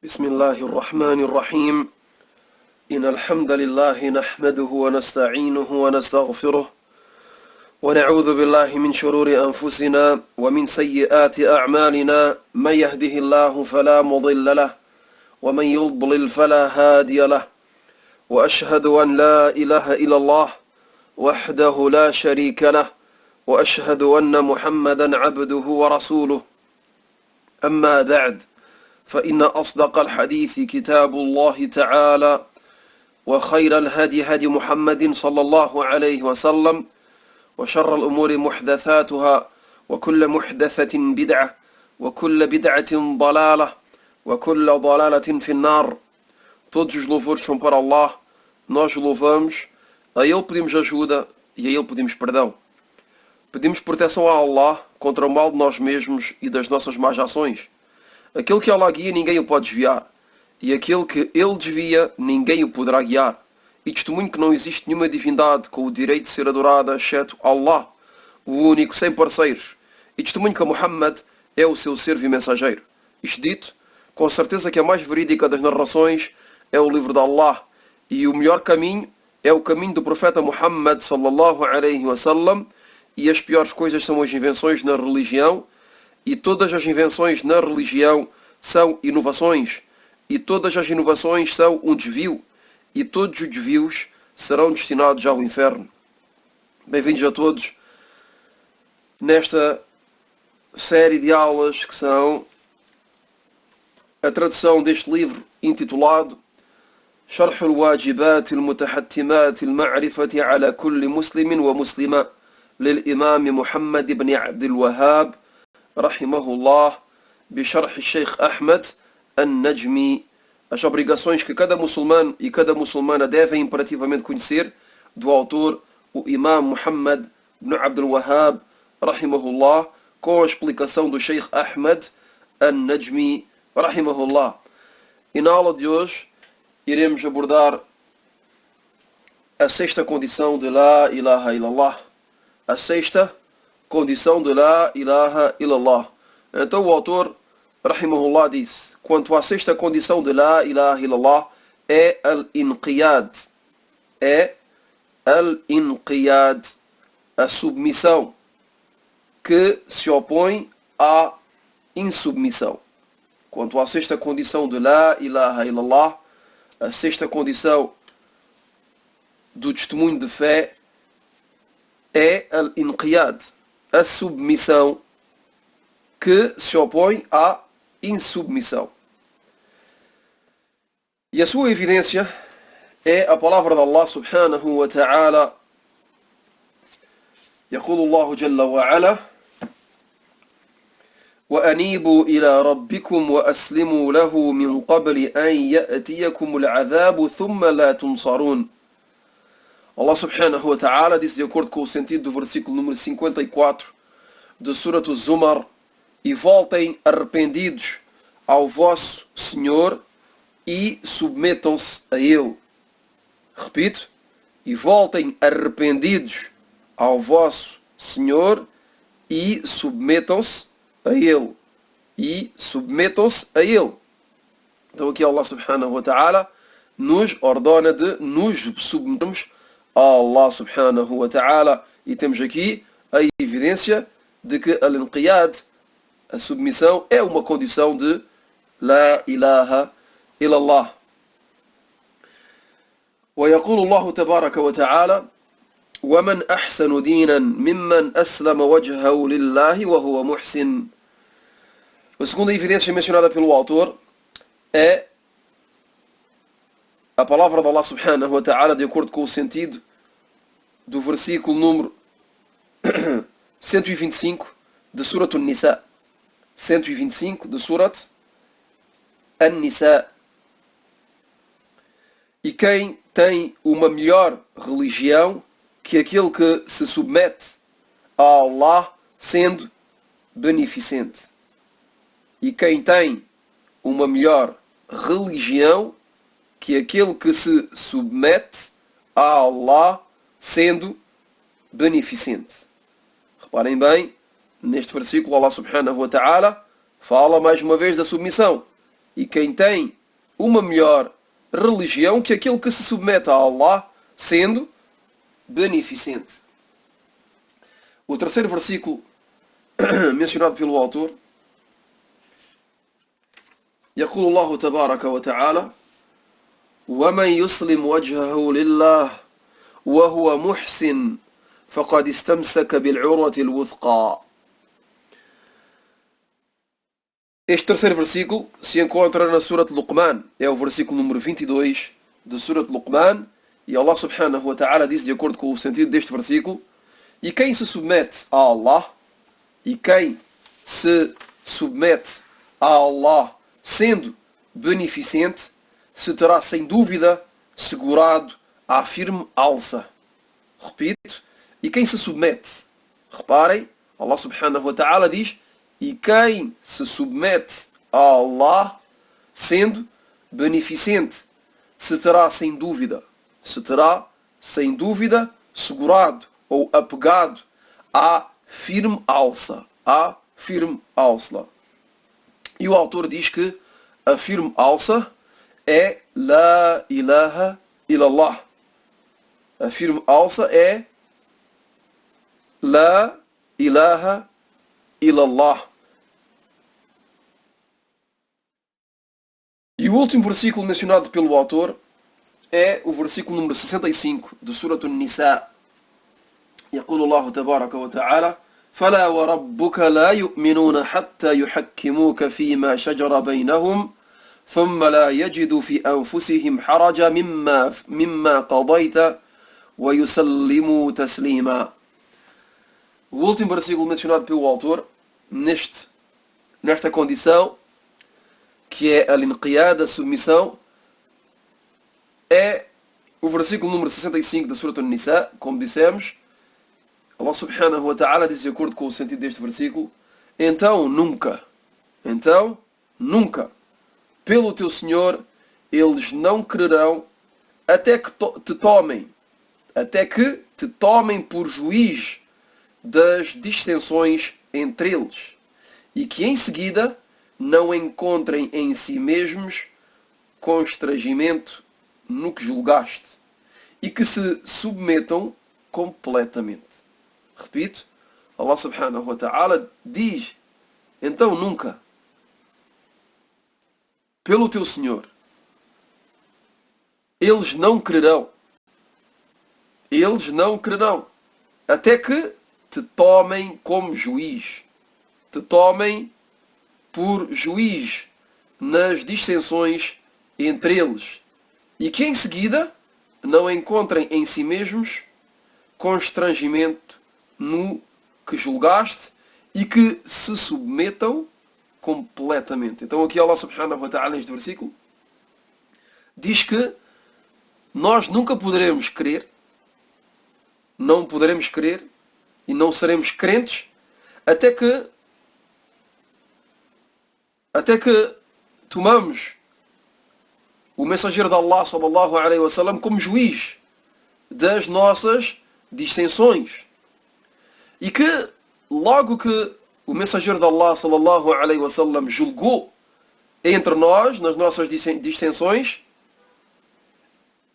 بسم الله الرحمن الرحيم إن الحمد لله نحمده ونستعينه ونستغفره ونعوذ بالله من شرور أنفسنا ومن سيئات أعمالنا من يهده الله فلا مضل له ومن يضلل فلا هادي له وأشهد أن لا إله إلا الله وحده لا شريك له وأشهد أن محمدا عبده ورسوله أما بعد فإن أصدق الحديث كتاب الله تعالى وخير الهدي هدي محمد صلى الله عليه وسلم وشر الأمور محدثاتها وكل محدثة بدعة وكل بدعة ضلالة وكل ضلالة في النار. Todos os louvores são para Allah, nós o louvamos, a Ele pedimos ajuda e a Ele pedimos perdão. Pedimos proteção a Allah contra o mal de nós mesmos e das nossas más ações. Aquele que Allah guia, ninguém o pode desviar. E aquele que Ele desvia, ninguém o poderá guiar. E testemunho que não existe nenhuma divindade com o direito de ser adorada, exceto Allah, o único, sem parceiros. E testemunho que Muhammad é o seu servo e mensageiro. Isto dito, com certeza que a mais verídica das narrações é o livro de Allah. E o melhor caminho é o caminho do profeta Muhammad sallallahu alaihi wasallam. E as piores coisas são as invenções na religião. E todas as invenções na religião são inovações. E todas as inovações são um desvio. E todos os desvios serão destinados ao inferno. Bem-vindos a todos nesta série de aulas que são a tradução deste livro intitulado شرح الواجبات المتحتمات المعرفة على كل مسلم ومسلمة للإمام محمد بن عبد الوهاب رحمه الله بشرح الشيخ أحمد النجمي. As obrigações que cada muçulmano e cada muçulmana devem imperativamente conhecer do autor, o Imam Muhammad ibn Abdul Wahhab rahimahullah, com a explicação do Sheikh Ahmad al-Najmi rahimahullah. E na aula de hoje iremos abordar a sexta condição de La ilaha illallah. A sexta condição de La ilaha illallah. Então o autor rahimahullah disse: quanto à sexta condição de La ilaha illallah, é al-inqiyad. É al-inqiyad, a submissão, que se opõe à insubmissão. Quanto à sexta condição de La ilaha illallah, a sexta condição do testemunho de fé é al-inqiyad, a submissão, que se opõe à insubmissão. E a sua evidência é a palavra de Allah subhanahu wa ta'ala. يقول الله جل وعلا وأنيبوا إلى ربكم وأسلموا له من قبل أن يأتيكم العذاب ثم لا تنصرون. Allah subhanahu wa ta'ala diz, de acordo com o sentido do versículo número 54 de Surat Az-Zumar: e voltem arrependidos ao vosso Senhor e submetam-se a Ele. Repito, e voltem arrependidos ao vosso Senhor e submetam-se a Ele. E submetam-se a Ele. Então aqui Allah subhanahu wa ta'ala nos ordena de nos submetermos a Allah subhanahu wa ta'ala. E temos aqui a evidência de que al-inqiyad, a submissão, é uma condição de La ilaha illallah. ويقول الله تبارك وتعالى ومن أحسن دينا ممن أسلم وجهه لله وهو محسن. A segunda evidência mencionada pelo autor é a palavra de Allah subhanahu wa ta'ala, de acordo com o sentido do versículo número 125 de Surat An-Nisa. 125 de Surat An-Nisa. E quem tem uma melhor religião que aquele que se submete a Allah sendo beneficente. E quem tem uma melhor religião que aquele que se submete a Allah sendo beneficente. Reparem bem, neste versículo Allah subhanahu wa ta'ala fala mais uma vez da submissão. e quem tem uma melhor religião que aquele que se submete a Allah, sendo beneficente. O terceiro versículo mencionado pelo autor: يقول الله تبارك وتعالى: ومن يسلم وجهه لله وهو محسن فقد استمسك بالعروة الوثقى. Este terceiro versículo se encontra na Surat Luqman. É o versículo número 22 da Surat Luqman. E Allah subhanahu wa ta'ala diz, de acordo com o sentido deste versículo: e quem se submete a Allah, e quem se submete a Allah sendo beneficente, se terá sem dúvida segurado à firme alça. Repito, e quem se submete. Reparem, Allah subhanahu wa ta'ala diz: e quem se submete a Allah sendo beneficente, se terá sem dúvida segurado ou apegado à firme alça. À firme alça. E o autor diz que a firme alça é La ilaha illallah. A firme alça é La ilaha illallah. E o último versículo mencionado pelo autor é o versículo número 65 de Surat An-Nisa. يقول الله تبارك وتعالى: فلا وربك لا يؤمنون حتى يحكموك فيما شجر بينهم ثم لا يجدوا في أنفسهم حرجا مما قضيت ويسلموا تسليما. O último versículo mencionado pelo autor nesta condição, que é a linqiyad, a submissão, é o versículo número 65 da Surat An-Nisa. Como dissemos, Allah subhanahu wa ta'ala diz, de acordo com o sentido deste versículo: então nunca, pelo teu Senhor, eles não crerão até que te tomem por juiz das dissensões entre eles, e que em seguida não encontrem em si mesmos constrangimento no que julgaste, e que se submetam completamente. Repito, Allah subhanahu wa ta'ala diz: então nunca, pelo teu Senhor, eles não crerão até que te tomem como juiz, te tomem por juiz nas dissensões entre eles, e que em seguida não encontrem em si mesmos constrangimento no que julgaste, e que se submetam completamente. Então aqui Allah subhanahu wa ta'ala, neste versículo, diz que nós nunca poderemos crer e não seremos crentes até que tomamos o mensageiro de Allah sallallahu alaihi wasallam como juiz das nossas dissensões. E que logo que o mensageiro de Allah sallallahu alaihi wasallam julgou entre nós, nas nossas dissensões,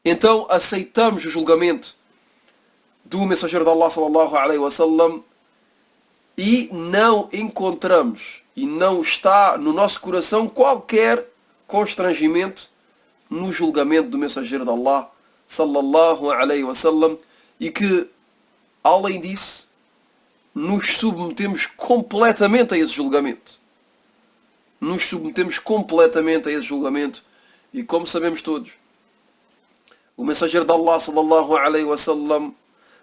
então aceitamos o julgamento do mensageiro de Allah sallallahu alaihi wasallam e não encontramos, e não está no nosso coração qualquer constrangimento no julgamento do mensageiro de Allah sallallahu alaihi wasallam, e que, além disso, nos submetemos completamente a esse julgamento. E como sabemos todos, o mensageiro de Allah sallallahu alaihi wasallam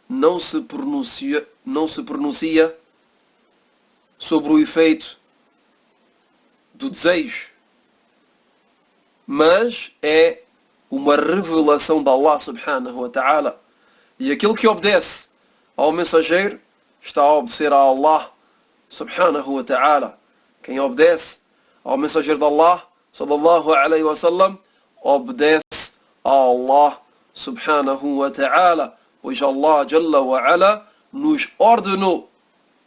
não se pronuncia sobre o efeito do desejo, mas é uma revelação de Allah subhanahu wa ta'ala. E aquele que obedece ao mensageiro está a obedecer a Allah subhanahu wa ta'ala. Quem obedece ao mensageiro de Allah sallallahu alaihi wasallam obedece a Allah subhanahu wa ta'ala, pois Allah jalla wa ala nos ordenou,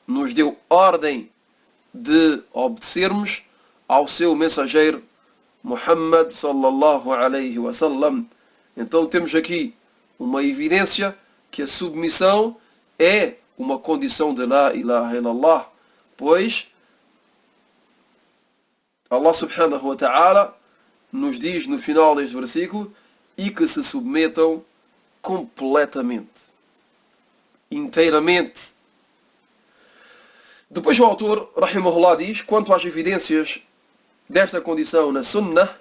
nos deu ordem de obedecermos ao seu mensageiro Muhammad sallallahu alayhi wa sallam. Então temos aqui uma evidência que a submissão é uma condição de La ilaha illallah, pois Allah subhanahu wa ta'ala nos diz no final deste versículo e que se submetam completamente, inteiramente. Depois o autor, rahimahullah, diz, quanto às evidências desta condição na Sunnah,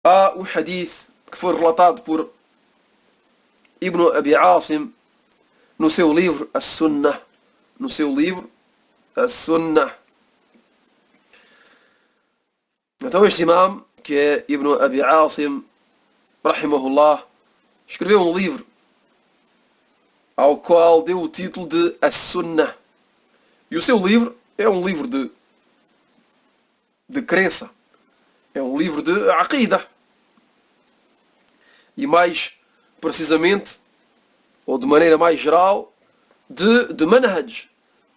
há um hadith que foi relatado por Ibn Abi Asim no seu livro As-Sunnah. No seu livro As-Sunnah. Então este imam, que é Ibn Abi Asim, rahimahullah, escreveu um livro ao qual deu o título de As-Sunnah. E o seu livro é um livro de crença. É um livro de Aqidah. E mais precisamente, ou de maneira mais geral, de manhaj,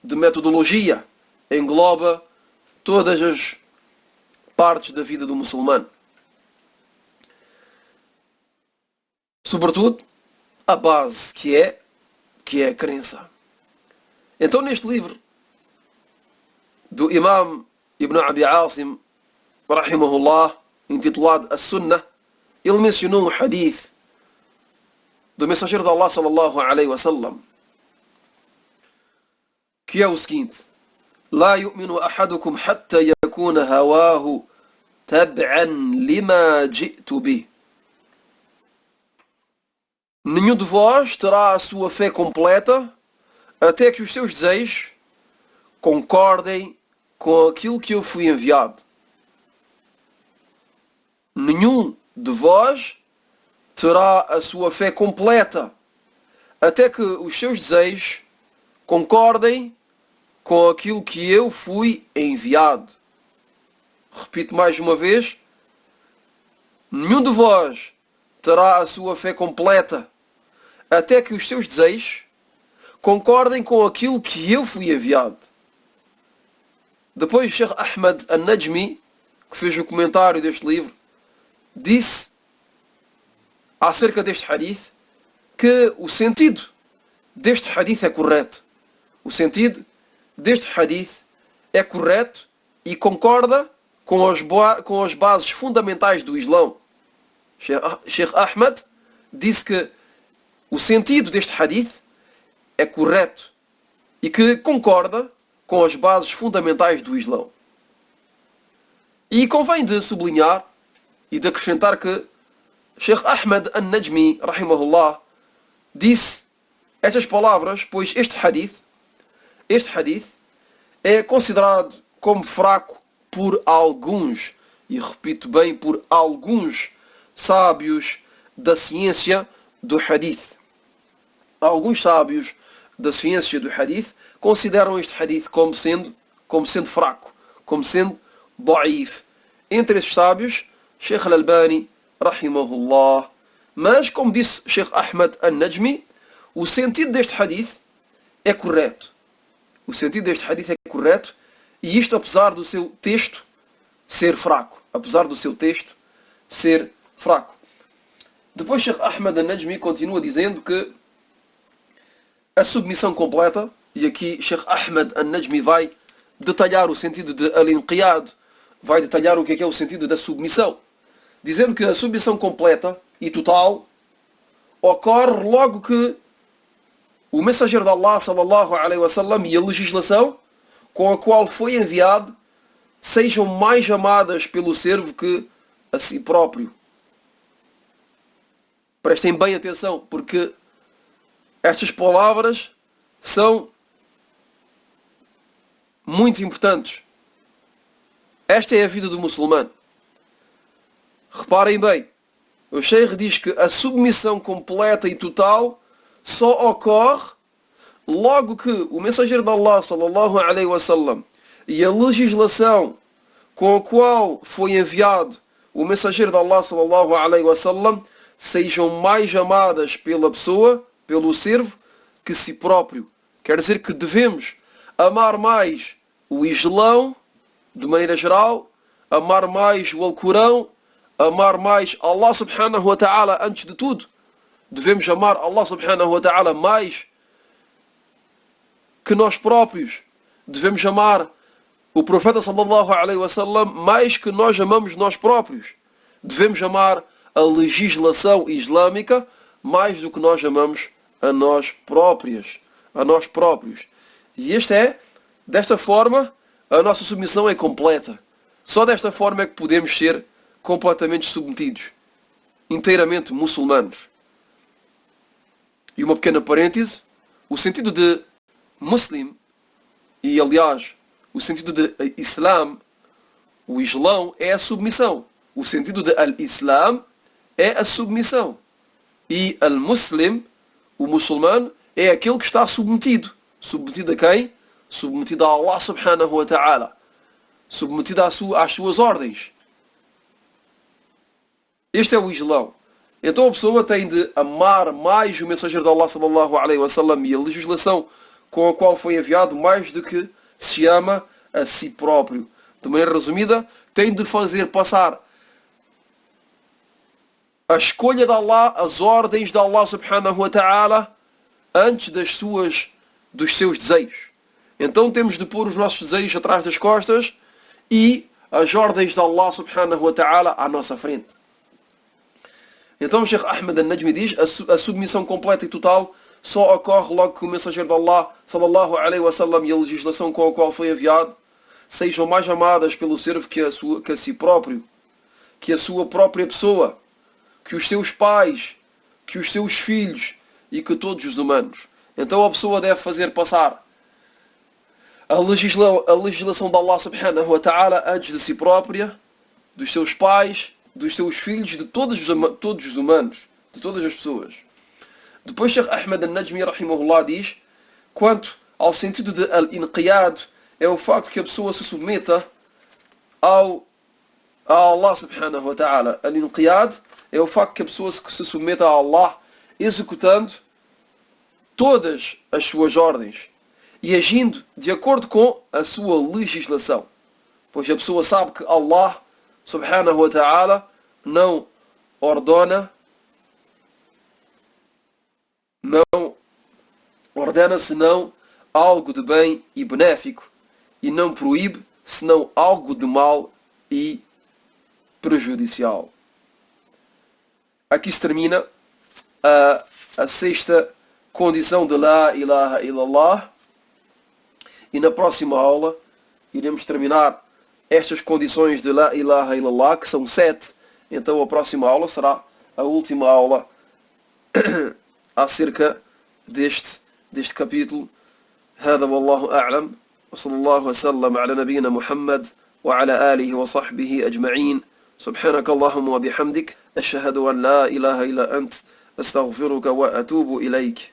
de metodologia. Engloba todas as partes da vida do muçulmano. Sobretudo, a base, que é a crença. Então, neste livro do Imam Ibn Abi Asim, rahimahullah, intitulado As-Sunnah, ele mencionou um hadith do mensageiro de Allah sallallahu alayhi wa sallam, que é o seguinte: لا يؤمن أحدكم حتى يكون هواه تبعا لما جئت به. Nenhum de vós terá a sua fé completa até que os seus desejos concordem com aquilo que eu fui enviado. Nenhum de vós terá a sua fé completa até que os seus desejos concordem com aquilo que eu fui enviado. Repito mais uma vez: nenhum de vós terá a sua fé completa até que os seus desejos concordem com aquilo que eu fui enviado. Depois o Sheikh Ahmad An-Najmi, que fez o comentário deste livro, disse acerca deste hadith que o sentido deste hadith é correto. O sentido deste hadith é correto e concorda com as bases fundamentais do Islão. Sheikh Ahmad disse que o sentido deste hadith é correto e que concorda com as bases fundamentais do Islão. E convém de sublinhar e de acrescentar que Sheikh Ahmad An-Najmi, rahimahullah, disse estas palavras, pois este hadith é considerado como fraco por alguns, e repito bem, por alguns sábios da ciência do hadith. Alguns sábios da ciência do hadith consideram este hadith como sendo fraco, como sendo da'if. Entre esses sábios, Sheikh Al-Albani, rahimahullah. Mas, como disse Sheikh Ahmad An-Najmi, o sentido deste hadith é correto. O sentido deste hadith é correto, e isto apesar do seu texto ser fraco. Apesar do seu texto ser fraco. Depois Sheikh Ahmad An-Najmi continua dizendo que a submissão completa, e aqui Sheikh Ahmad An-Najmi vai detalhar o sentido de al-inqiyad, vai detalhar o que é o sentido da submissão, dizendo que a submissão completa e total ocorre logo que o mensageiro de Allah sallallahu alaihi wasallam e a legislação com a qual foi enviado sejam mais amadas pelo servo que a si próprio. Prestem bem atenção, porque estas palavras são muito importantes. Esta é a vida do muçulmano. Reparem bem, o Sheikh diz que a submissão completa e total só ocorre logo que o mensageiro de Allah sallallahu alaihi wasallam e a legislação com a qual foi enviado o mensageiro de Allah sallallahu alaihi wasallam sejam mais amadas pela pessoa, pelo servo, que si próprio. Quer dizer que devemos amar mais o Islão de maneira geral, amar mais o Alcorão, amar mais Allah subhanahu wa ta'ala antes de tudo. Devemos amar Allah subhanahu wa ta'ala mais que nós próprios. Devemos amar o Profeta sallallahu alaihi wasallam mais que nós amamos nós próprios. Devemos amar a legislação islâmica mais do que nós amamos a nós próprios. E desta forma, a nossa submissão é completa. Só desta forma é que podemos ser completamente submetidos, inteiramente muçulmanos. E uma pequena parêntese, o sentido de muslim, e aliás, o sentido de Islam, o Islão, é a submissão. O sentido de al-Islam é a submissão. E al-Muslim, o muçulmano, é aquele que está submetido. Submetido a quem? Submetido a Allah subhanahu wa ta'ala. Submetido às suas ordens. Este é o Islão. Então a pessoa tem de amar mais o mensageiro de Allah sallallahu alaihi wasallam e a legislação com a qual foi enviado mais do que se ama a si próprio. De maneira resumida, tem de fazer passar a escolha de Allah, as ordens de Allah subhanahu wa ta'ala, antes dos seus desejos. Então temos de pôr os nossos desejos atrás das costas e as ordens de Allah subhanahu wa ta'ala à nossa frente. Então o Sheikh Ahmed al-Najmi diz, a submissão completa e total só ocorre logo que o mensageiro de Allah sallallahu alaihi wasallam e a legislação com a qual foi enviado sejam mais amadas pelo servo que a si próprio, que a sua própria pessoa, que os seus pais, que os seus filhos e que todos os humanos. Então a pessoa deve fazer passar a legislação de Allah subhanahu wa ta'ala antes de si própria, dos seus pais, dos seus filhos, de todos os humanos, de todas as pessoas. Depois Sheikh Ahmed al-Najmi rahimahullah diz, quanto ao sentido de al-inqiyad, é o facto que a pessoa se submeta a Allah subhanahu wa ta'ala. Al-inqiyad é o facto que a pessoa se submeta a Allah executando todas as suas ordens e agindo de acordo com a sua legislação. Pois a pessoa sabe que Allah subhanahu wa ta'ala não ordena senão algo de bem e benéfico e não proíbe senão algo de mal e prejudicial. Aqui se termina a sexta condição de La ilaha illallah e na próxima aula iremos terminar estas condições de La ilaha illallah, que são 7. Então a próxima aula será a última aula acerca deste capítulo. هذا والله أعلم وصلى الله وسلم على نبينا محمد وعلى آله وصحبه أجمعين. سبحانك اللهم وبحمدك أشهد أن لا إله إلا أنت أستغفرك وأتوب إليك.